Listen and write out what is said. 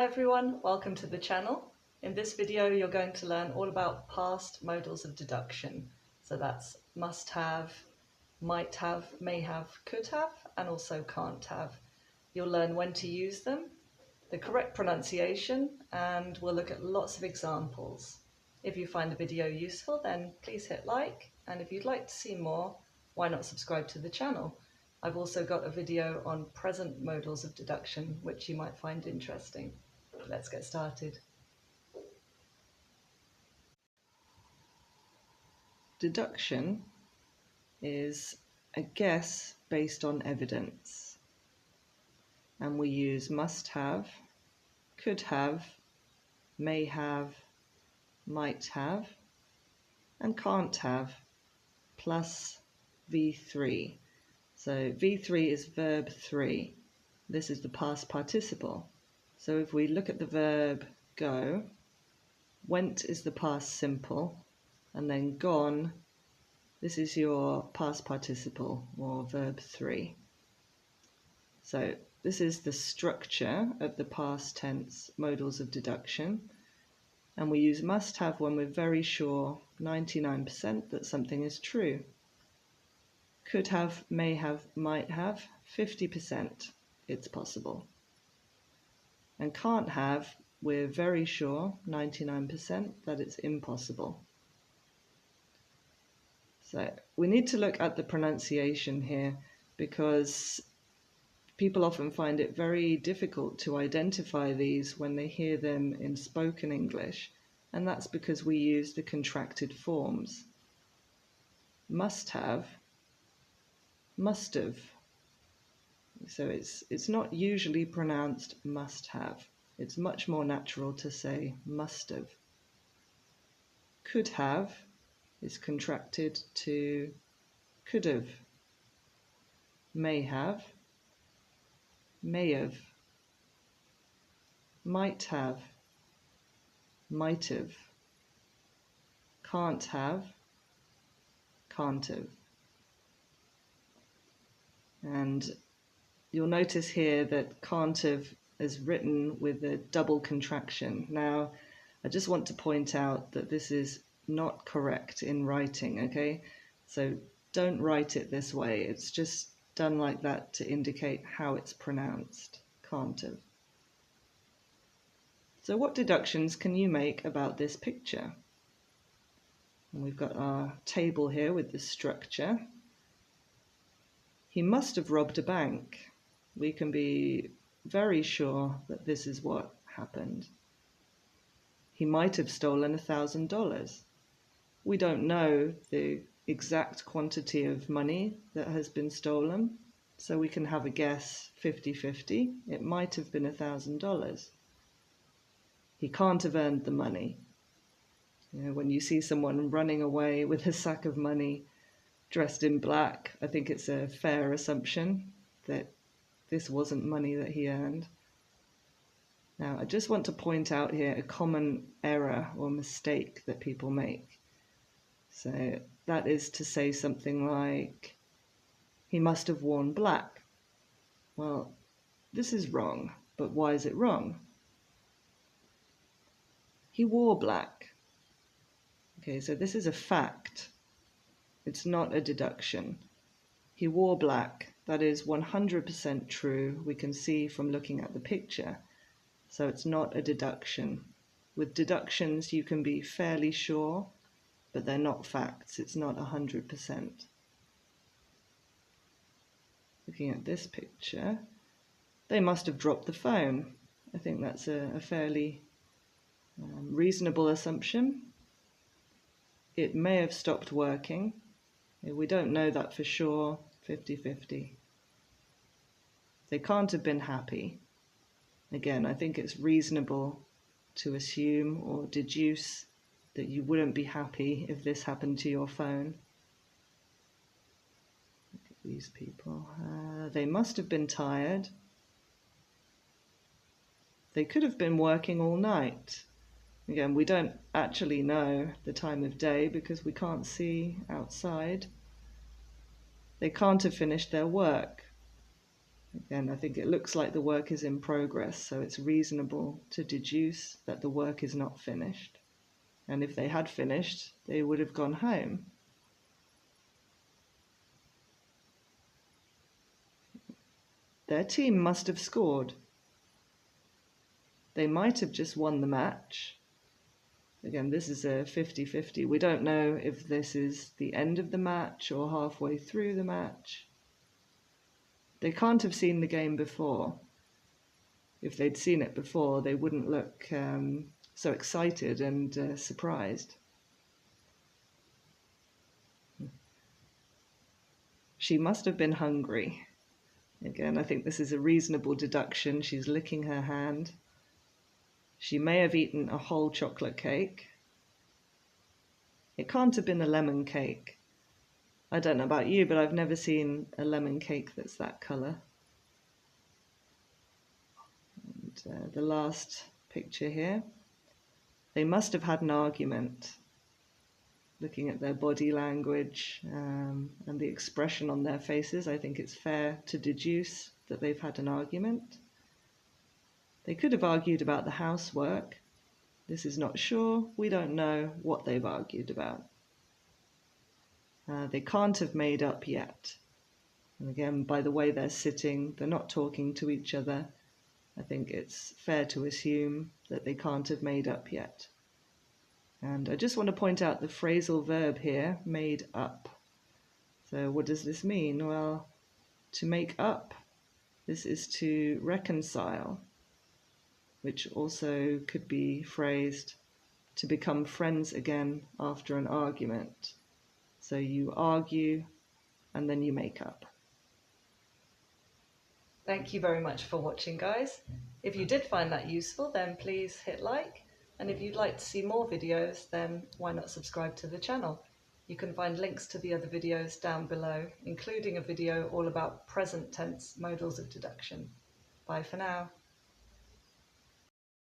Hi everyone, welcome to the channel. In this video you're going to learn all about past modals of deduction. So that's must have, might have, may have, could have, and also can't have. You'll learn when to use them, the correct pronunciation, and we'll look at lots of examples. If you find the video useful, then please hit like, and if you'd like to see more, why not subscribe to the channel? I've also got a video on present modals of deduction, which you might find interesting. Let's get started. Deduction is a guess based on evidence, and we use must have, could have, may have, might have, and can't have, plus V3. So V3 is verb 3. This is the past participle. So if we look at the verb go, went is the past simple, and then gone, this is your past participle, or verb 3. So this is the structure of the past tense modals of deduction, and we use must have when we're very sure, 99%, that something is true. Could have, may have, might have, 50%, it's possible. And can't have, we're very sure, 99%, that it's impossible. So we need to look at the pronunciation here because people often find it very difficult to identify these when they hear them in spoken English, and that's because we use the contracted forms. Must have, must have. So it's not usually pronounced must have. It's much more natural to say must have. Could have is contracted to could have. May have, may have. Might have, might have. Can't have, can't have. And you'll notice here that can't have is written with a double contraction. Now, I just want to point out that this is not correct in writing, okay? So don't write it this way. It's just done like that to indicate how it's pronounced. Can't have. So what deductions can you make about this picture? And we've got our table here with the structure. He must have robbed a bank. We can be very sure that this is what happened. He might have stolen $1,000. We don't know the exact quantity of money that has been stolen, so we can have a guess 50-50. It might have been $1,000. He can't have earned the money. You know, when you see someone running away with a sack of money dressed in black, I think it's a fair assumption that this wasn't money that he earned. Now, I just want to point out here a common error or mistake that people make. So that is to say something like, he must have worn black. Well, this is wrong, but why is it wrong? He wore black. Okay, so this is a fact. It's not a deduction. He wore black. That is 100% true. We can see from looking at the picture. So it's not a deduction. With deductions, you can be fairly sure, but they're not facts. It's not 100%. Looking at this picture, they must have dropped the phone. I think that's a fairly reasonable assumption. It may have stopped working. We don't know that for sure, 50-50. They can't have been happy. Again, I think it's reasonable to assume or deduce that you wouldn't be happy if this happened to your phone. Look at these people. They must have been tired. They could have been working all night. Again, we don't actually know the time of day because we can't see outside. They can't have finished their work. Again, I think it looks like the work is in progress, so it's reasonable to deduce that the work is not finished. And if they had finished, they would have gone home. Their team must have scored. They might have just won the match. Again, this is a 50-50. We don't know if this is the end of the match or halfway through the match. They can't have seen the game before. If they'd seen it before, they wouldn't look so excited and surprised. She must have been hungry. Again, I think this is a reasonable deduction. She's licking her hand. She may have eaten a whole chocolate cake. It can't have been a lemon cake. I don't know about you, but I've never seen a lemon cake that's that colour. And the last picture here. They must have had an argument. Looking at their body language and the expression on their faces, I think it's fair to deduce that they've had an argument. They could have argued about the housework. This is not sure. We don't know what they've argued about. They can't have made up yet. And again, by the way they're sitting, they're not talking to each other. I think it's fair to assume that they can't have made up yet. And I just want to point out the phrasal verb here, made up. So what does this mean? Well, to make up, this is to reconcile, which also could be phrased to become friends again after an argument. So you argue and then you make up. Thank you very much for watching, guys. If you did find that useful, then please hit like. And if you'd like to see more videos, then why not subscribe to the channel? You can find links to the other videos down below, including a video all about present tense modals of deduction. Bye for now.